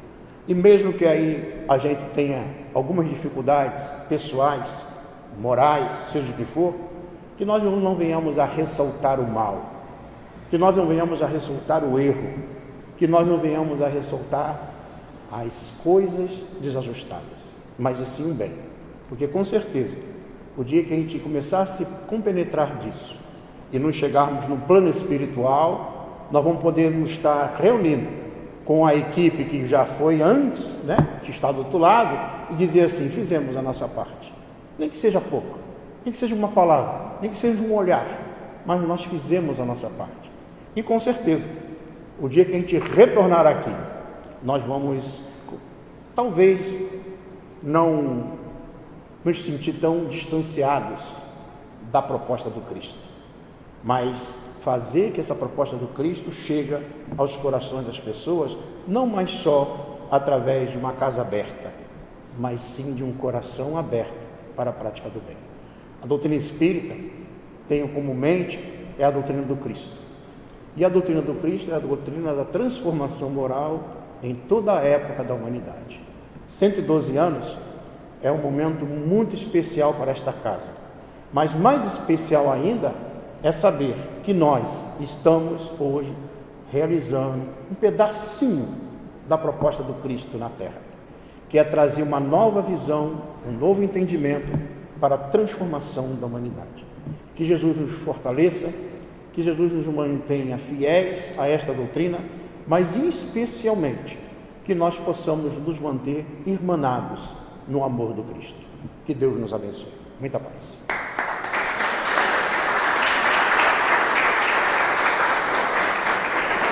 E mesmo que aí a gente tenha algumas dificuldades pessoais, morais, seja o que for, que nós não venhamos a ressaltar o mal, que nós não venhamos a ressaltar o erro, que nós não venhamos a ressaltar as coisas desajustadas, mas assim o bem. Porque com certeza, o dia que a gente começar a se compenetrar disso e nos chegarmos no plano espiritual, nós vamos poder nos estar reunindo com a equipe que já foi antes, né, que está do outro lado, e dizer assim: fizemos a nossa parte. Nem que seja pouco, nem que seja uma palavra, nem que seja um olhar, mas nós fizemos a nossa parte. E com certeza, o dia que a gente retornar aqui, nós vamos, talvez, não nos sentir tão distanciados da proposta do Cristo, mas fazer que essa proposta do Cristo chegue aos corações das pessoas, não mais só através de uma casa aberta, mas sim de um coração aberto para a prática do bem. A doutrina espírita, tenho como mente é a doutrina do Cristo. E a doutrina do Cristo é a doutrina da transformação moral em toda a época da humanidade. 112 anos é um momento muito especial para esta casa. Mas mais especial ainda é saber que nós estamos hoje realizando um pedacinho da proposta do Cristo na Terra, que é trazer uma nova visão, um novo entendimento para a transformação da humanidade. Que Jesus nos fortaleça, que Jesus nos mantenha fiéis a esta doutrina, mas especialmente que nós possamos nos manter irmanados no amor do Cristo. Que Deus nos abençoe. Muita paz.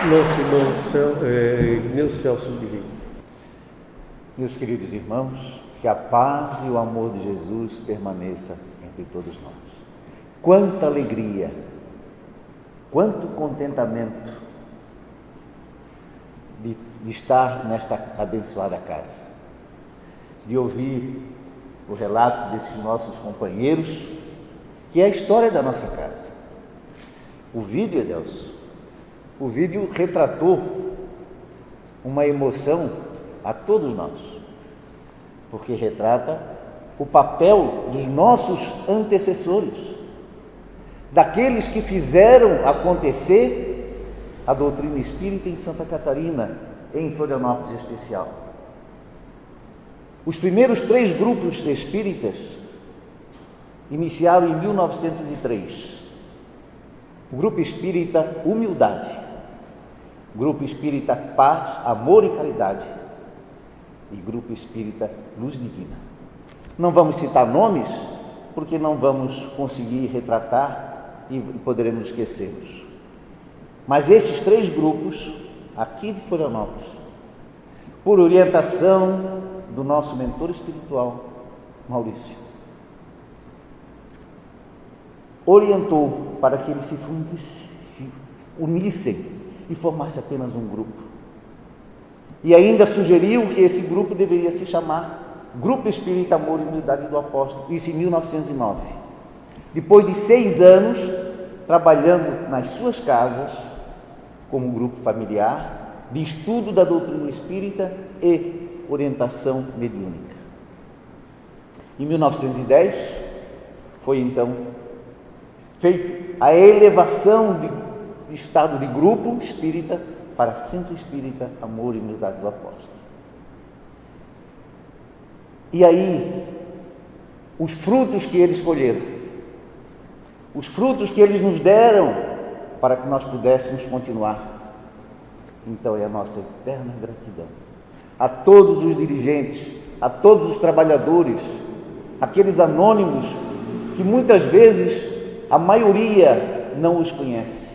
Nosso irmão Igneu Celso Divino. Meus queridos irmãos, que a paz e o amor de Jesus permaneça entre todos nós. Quanta alegria, quanto contentamento de estar nesta abençoada casa, de ouvir o relato desses nossos companheiros, que é a história da nossa casa. O vídeo, Deus, o vídeo retratou uma emoção a todos nós, porque retrata o papel dos nossos antecessores, daqueles que fizeram acontecer a doutrina espírita em Santa Catarina, em Florianópolis em especial. Os primeiros 3 grupos espíritas iniciaram em 1903. O Grupo Espírita Humildade, Grupo Espírita Paz, Amor e Caridade e Grupo Espírita Luz Divina. Não vamos citar nomes, porque não vamos conseguir retratar e poderemos esquecê-los. Mas esses 3 grupos, aqui de Florianópolis, por orientação do nosso mentor espiritual, Maurício, orientou para que eles se unissem e formassem apenas um grupo. E ainda sugeriu que esse grupo deveria se chamar Grupo Espírita Amor e Humildade do Apóstolo, isso em 1909. Depois de 6 anos trabalhando nas suas casas, como grupo familiar, de estudo da doutrina espírita e orientação mediúnica. Em 1910, foi então feita a elevação de estado de grupo espírita para Centro Espírita Amor e Humildade do Apóstolo. E aí, os frutos que eles colheram, os frutos que eles nos deram para que nós pudéssemos continuar, então é a nossa eterna gratidão a todos os dirigentes, a todos os trabalhadores, aqueles anônimos que muitas vezes a maioria não os conhece,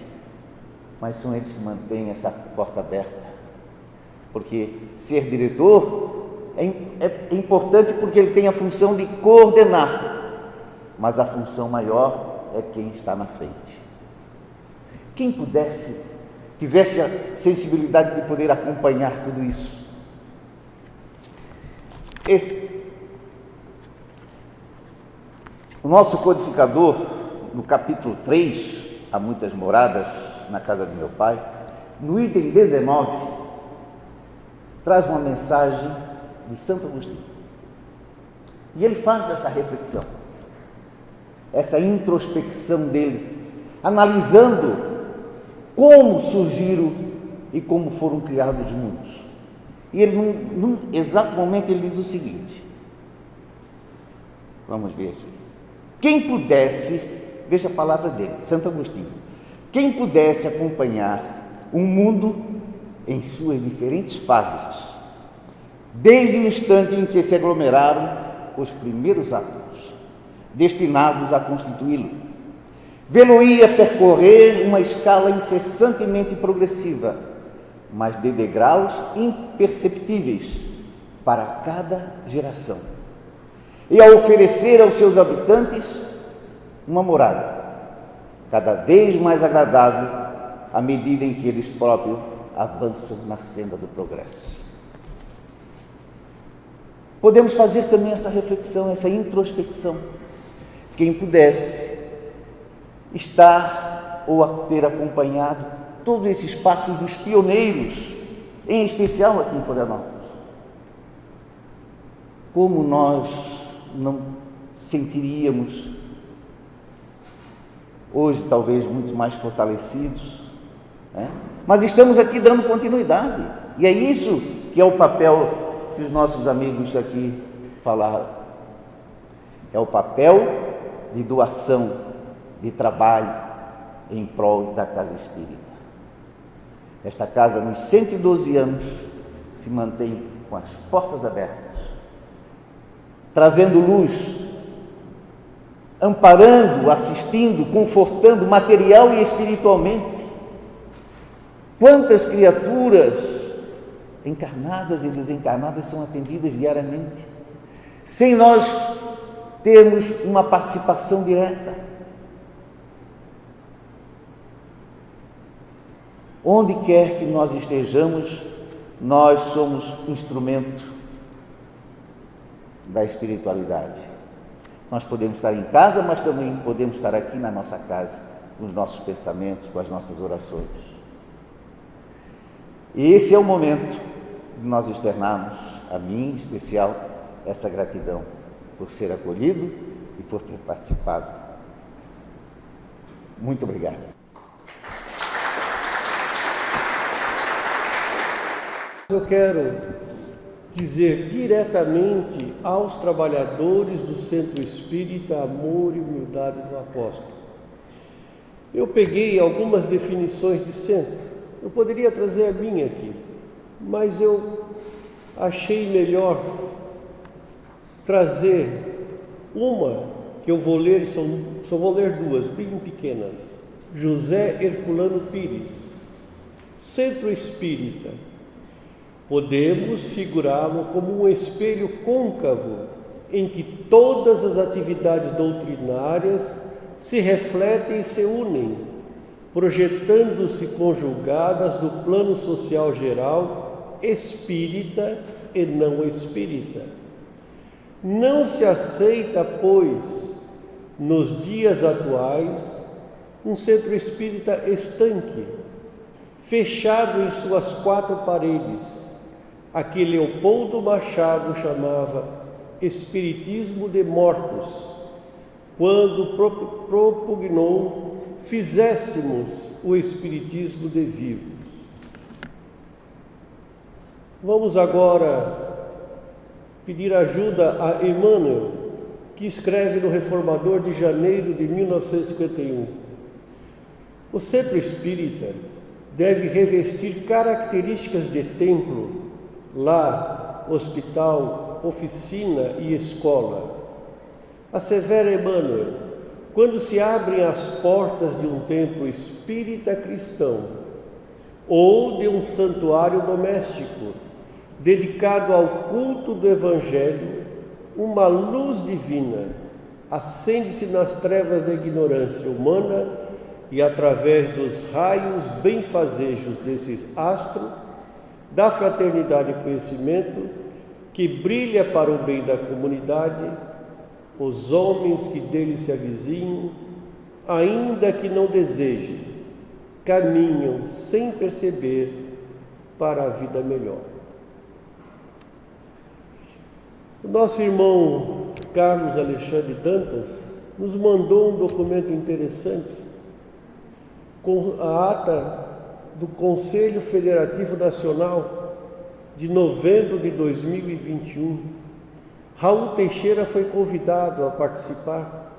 mas são eles que mantêm essa porta aberta, porque ser diretor é importante porque ele tem a função de coordenar, mas a função maior é quem está na frente. Quem tivesse a sensibilidade de poder acompanhar tudo isso. E o nosso codificador, no capítulo 3, há muitas moradas na casa de meu pai, no item 19, traz uma mensagem de Santo Agostinho. E ele faz essa reflexão, essa introspecção dele, analisando como surgiram e como foram criados os mundos. E ele, num exato momento, ele diz o seguinte, vamos ver aqui, quem pudesse, veja a palavra dele, Santo Agostinho, quem pudesse acompanhar o mundo em suas diferentes fases, desde o instante em que se aglomeraram os primeiros átomos, destinados a constituí-lo, vê-lo-ia percorrer uma escala incessantemente progressiva, mas de degraus imperceptíveis para cada geração, e a oferecer aos seus habitantes uma morada cada vez mais agradável à medida em que eles próprios avançam na senda do progresso. Podemos fazer também essa reflexão, essa introspecção. Quem pudesse estar ou a ter acompanhado todos esses passos dos pioneiros, em especial aqui em Florianópolis. Como nós não sentiríamos hoje, talvez, muito mais fortalecidos, né? Mas estamos aqui dando continuidade, e é isso que é o papel que os nossos amigos aqui falaram. É o papel de doação, de trabalho em prol da Casa Espírita. Esta casa, nos 112 anos, se mantém com as portas abertas, trazendo luz, amparando, assistindo, confortando material e espiritualmente. Quantas criaturas encarnadas e desencarnadas são atendidas diariamente, sem nós termos uma participação direta. Onde quer que nós estejamos, nós somos instrumento da espiritualidade. Nós podemos estar em casa, mas também podemos estar aqui na nossa casa, com os nossos pensamentos, com as nossas orações. E esse é o momento de nós externarmos, a mim em especial, essa gratidão por ser acolhido e por ter participado. Muito obrigado. Eu quero dizer diretamente aos trabalhadores do Centro Espírita Amor e Humildade do Apóstolo. Eu peguei algumas definições de centro. Eu poderia trazer a minha aqui, mas eu achei melhor trazer uma que eu vou ler, só vou ler duas, bem pequenas. José Herculano Pires, Centro Espírita. Podemos figurá-lo como um espelho côncavo em que todas as atividades doutrinárias se refletem e se unem, projetando-se conjugadas no plano social geral, espírita e não espírita. Não se aceita, pois, nos dias atuais, um centro espírita estanque, fechado em suas quatro paredes, a que Leopoldo Machado chamava espiritismo de mortos, quando propugnou fizéssemos o espiritismo de vivos. Vamos agora pedir ajuda a Emmanuel, que escreve no Reformador de janeiro de 1951. O centro espírita deve revestir características de templo, lar, hospital, oficina e escola. Assevera Emmanuel: quando se abrem as portas de um templo espírita cristão ou de um santuário doméstico dedicado ao culto do Evangelho, uma luz divina acende-se nas trevas da ignorância humana e, através dos raios benfazejos desses astros da fraternidade e conhecimento, que brilha para o bem da comunidade, os homens que dele se avizinham, ainda que não desejem, caminham sem perceber para a vida melhor. O nosso irmão Carlos Alexandre Dantas nos mandou um documento interessante com a ata do Conselho Federativo Nacional de novembro de 2021. Raul Teixeira foi convidado a participar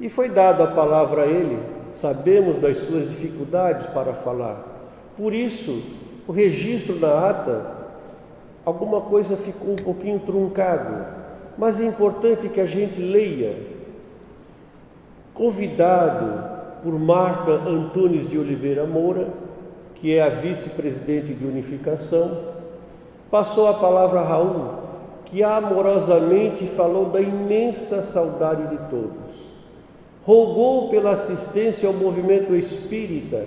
e foi dada a palavra a ele. Sabemos das suas dificuldades para falar. Por isso, o registro da ata, alguma coisa ficou um pouquinho truncado, mas é importante que a gente leia. Convidado por Marta Antunes de Oliveira Moura, que é a vice-presidente de unificação, passou a palavra a Raul, que amorosamente falou da imensa saudade de todos. Rogou pela assistência ao movimento espírita,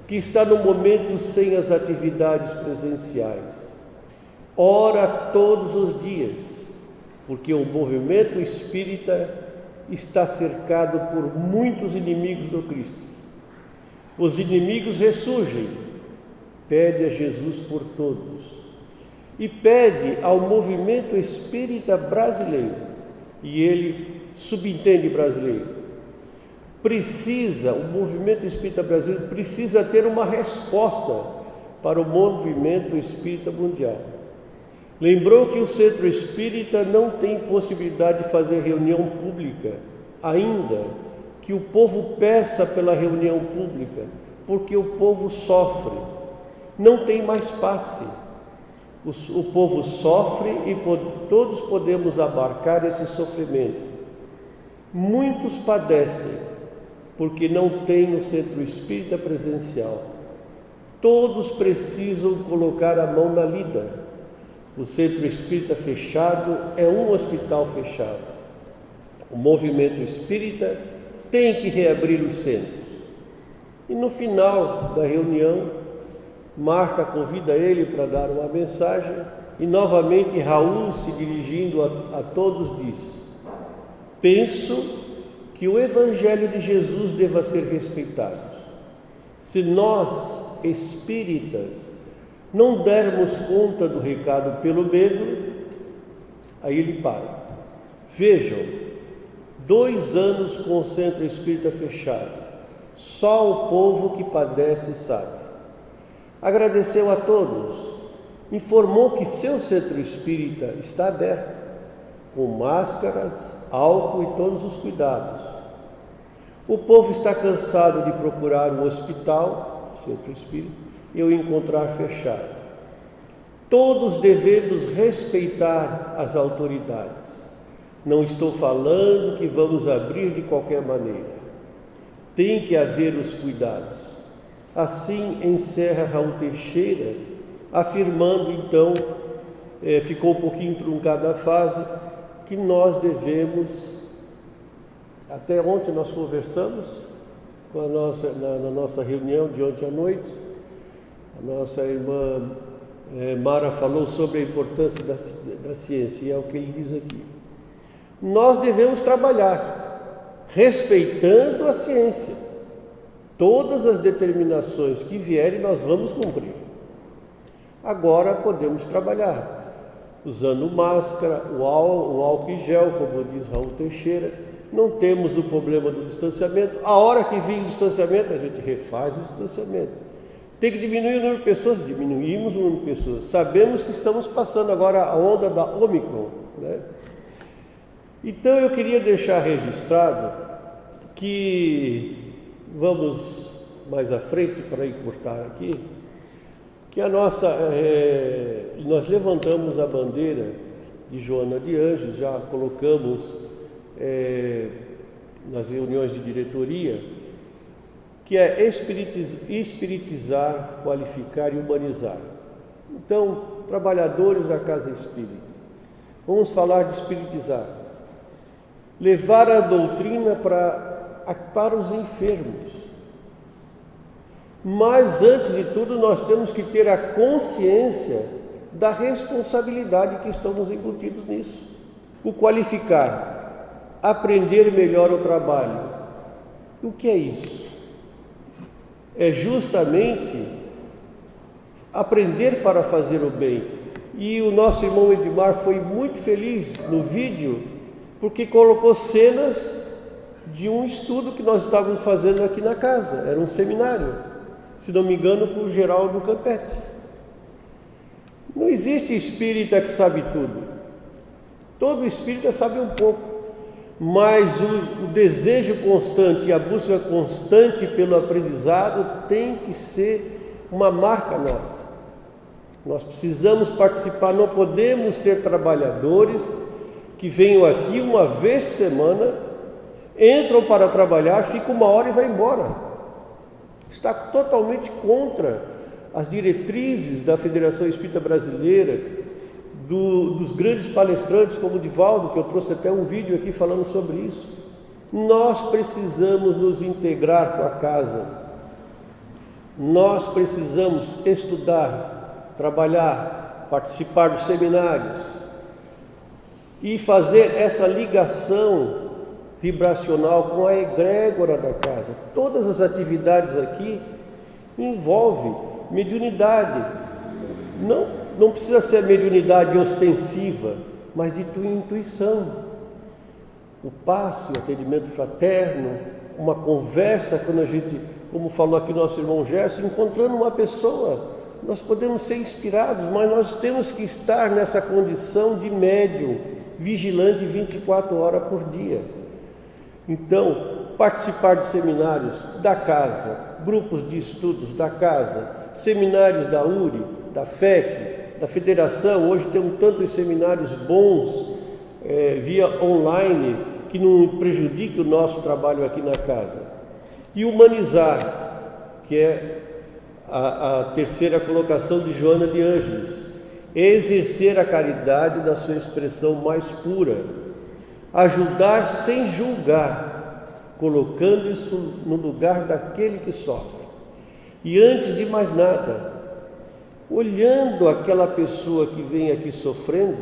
que está no momento sem as atividades presenciais. Ora todos os dias, porque o movimento espírita está cercado por muitos inimigos do Cristo. Os inimigos ressurgem. Pede a Jesus por todos. E pede ao movimento espírita brasileiro, e ele subentende brasileiro, o movimento espírita brasileiro precisa ter uma resposta para o movimento espírita mundial. Lembrou que o centro espírita não tem possibilidade de fazer reunião pública, ainda que o povo peça pela reunião pública, porque o povo sofre, não tem mais passe. O povo sofre e todos podemos abarcar esse sofrimento. Muitos padecem porque não tem o centro espírita presencial. Todos precisam colocar a mão na lida. O centro espírita fechado é um hospital fechado. O movimento espírita tem que reabrir os centros. E no final da reunião, Marta convida ele para dar uma mensagem e novamente Raul, se dirigindo a todos, diz: penso que o Evangelho de Jesus deva ser respeitado. Se nós, espíritas, não dermos conta do recado pelo medo, aí ele para. Vejam, 2 anos com o centro espírita fechado, só o povo que padece sabe. Agradeceu a todos, informou que seu centro espírita está aberto, com máscaras, álcool e todos os cuidados. O povo está cansado de procurar um hospital, centro espírita, e o encontrar fechado. Todos devemos respeitar as autoridades. Não estou falando que vamos abrir de qualquer maneira. Tem que haver os cuidados. Assim encerra Raul Teixeira, afirmando então, ficou um pouquinho truncada a frase, que nós devemos, até ontem nós conversamos na nossa reunião de ontem à noite, a nossa irmã Mara falou sobre a importância da ciência, e é o que ele diz aqui. Nós devemos trabalhar respeitando a ciência. Todas as determinações que vierem nós vamos cumprir. Agora podemos trabalhar usando máscara, o álcool em gel, como diz Raul Teixeira. Não temos o problema do distanciamento. A hora que vir o distanciamento, a gente refaz o distanciamento. Tem que diminuir o número de pessoas? Diminuímos o número de pessoas. Sabemos que estamos passando agora a onda da Ômicron, né? Então eu queria deixar registrado que, vamos mais à frente para encurtar aqui, que nós levantamos a bandeira de Joana de Anjos, já colocamos nas reuniões de diretoria, que é espiritizar, qualificar e humanizar. Então, trabalhadores da Casa Espírita, vamos falar de espiritizar, levar a doutrina para os enfermos. Mas, antes de tudo, nós temos que ter a consciência da responsabilidade que estamos embutidos nisso. O qualificar, aprender melhor o trabalho. O que é isso? É justamente aprender para fazer o bem. E o nosso irmão Edmar foi muito feliz no vídeo, porque colocou cenas de um estudo que nós estávamos fazendo aqui na casa. Era um seminário, se não me engano, com o Geraldo Campete. Não existe espírita que sabe tudo. Todo espírita sabe um pouco, mas o desejo constante e a busca constante pelo aprendizado tem que ser uma marca nossa. Nós precisamos participar, não podemos ter trabalhadores que venham aqui uma vez por semana, entram para trabalhar, ficam 1 hora e vai embora. Está totalmente contra as diretrizes da Federação Espírita Brasileira, dos grandes palestrantes como o Divaldo, que eu trouxe até um vídeo aqui falando sobre isso. Nós precisamos nos integrar com a casa. Nós precisamos estudar, trabalhar, participar dos seminários e fazer essa ligação vibracional com a egrégora da casa. Todas as atividades aqui envolvem mediunidade. Não precisa ser mediunidade ostensiva, mas de tua intuição. O passe, o atendimento fraterno, uma conversa, quando a gente, como falou aqui nosso irmão Gerson, encontrando uma pessoa, nós podemos ser inspirados, mas nós temos que estar nessa condição de médium, vigilante 24 horas por dia. Então, participar de seminários da casa, grupos de estudos da casa, seminários da URI, da FEC, da Federação. Hoje temos tantos seminários bons via online que não prejudique o nosso trabalho aqui na casa. E humanizar, que é a terceira colocação de Joana de Ângeles, exercer a caridade na sua expressão mais pura, ajudar sem julgar, colocando isso no lugar daquele que sofre. E antes de mais nada, olhando aquela pessoa que vem aqui sofrendo,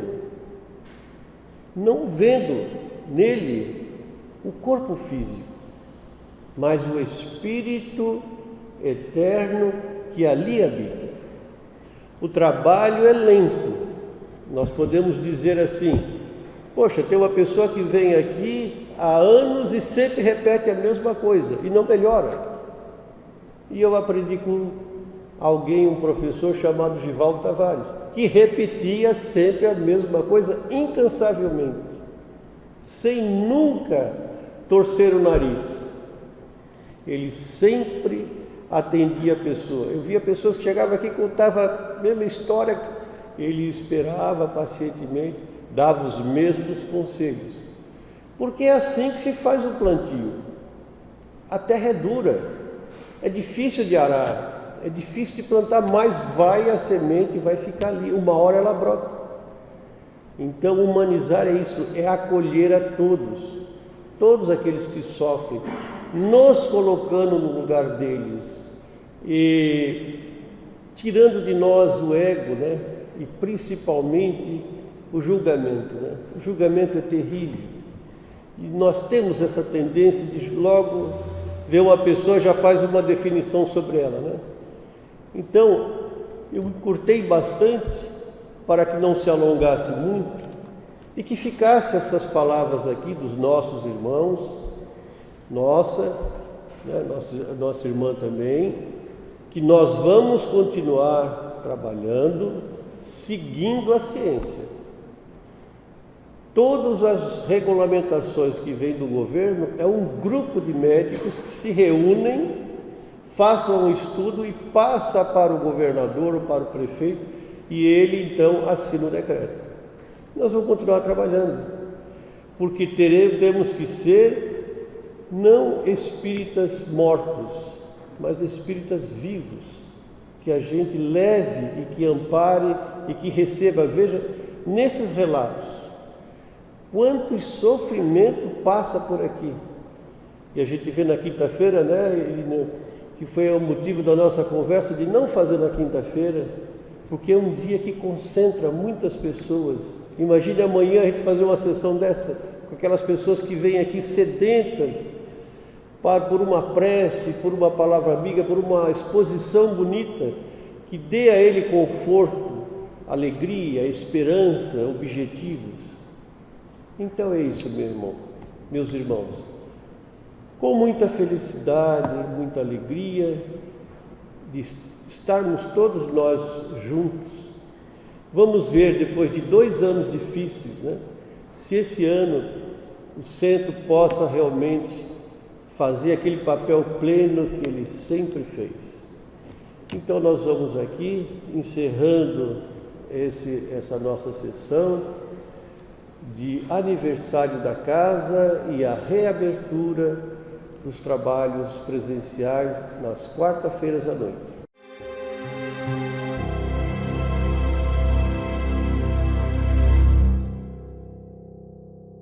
não vendo nele o corpo físico, mas o espírito eterno que ali habita. O trabalho é lento. Nós podemos dizer assim: poxa, tem uma pessoa que vem aqui há anos e sempre repete a mesma coisa e não melhora. E eu aprendi com alguém, um professor chamado Givaldo Tavares, que repetia sempre a mesma coisa incansavelmente, sem nunca torcer o nariz. Ele sempre atendia a pessoa. Eu via pessoas que chegavam aqui e contavam a mesma história, ele esperava pacientemente, dava os mesmos conselhos. Porque é assim que se faz o plantio. A terra é dura, é difícil de arar, é difícil de plantar, mas vai a semente e vai ficar ali, uma hora ela brota. Então humanizar é isso, é acolher a todos aqueles que sofrem, nos colocando no lugar deles e tirando de nós o ego, né? E principalmente o julgamento, né? O julgamento é terrível e nós temos essa tendência de logo ver uma pessoa, já faz uma definição sobre ela, né? Então eu encurtei bastante para que não se alongasse muito e que ficasse essas palavras aqui dos nossos irmãos, nossa irmã também, que nós vamos continuar trabalhando, seguindo a ciência. Todas as regulamentações que vêm do governo é um grupo de médicos que se reúnem, façam um estudo e passa para o governador ou para o prefeito e ele então assina o decreto. Nós vamos continuar trabalhando, porque temos que ser não espíritas mortos, mas espíritas vivos, que a gente leve e que ampare e que receba. Veja, nesses relatos, quanto sofrimento passa por aqui. E a gente vê na quinta-feira, né, que foi o motivo da nossa conversa de não fazer na quinta-feira, porque é um dia que concentra muitas pessoas. Imagine amanhã a gente fazer uma sessão dessa, com aquelas pessoas que vêm aqui sedentas, por uma prece, por uma palavra amiga, por uma exposição bonita, que dê a ele conforto, alegria, esperança, objetivos. Então é isso, meu irmão, meus irmãos. Com muita felicidade, muita alegria de estarmos todos nós juntos. Vamos ver, depois de 2 anos difíceis, né, se esse ano o centro possa realmente fazer aquele papel pleno que ele sempre fez. Então nós vamos aqui, encerrando essa nossa sessão de aniversário da casa e a reabertura dos trabalhos presenciais nas quarta-feiras à noite.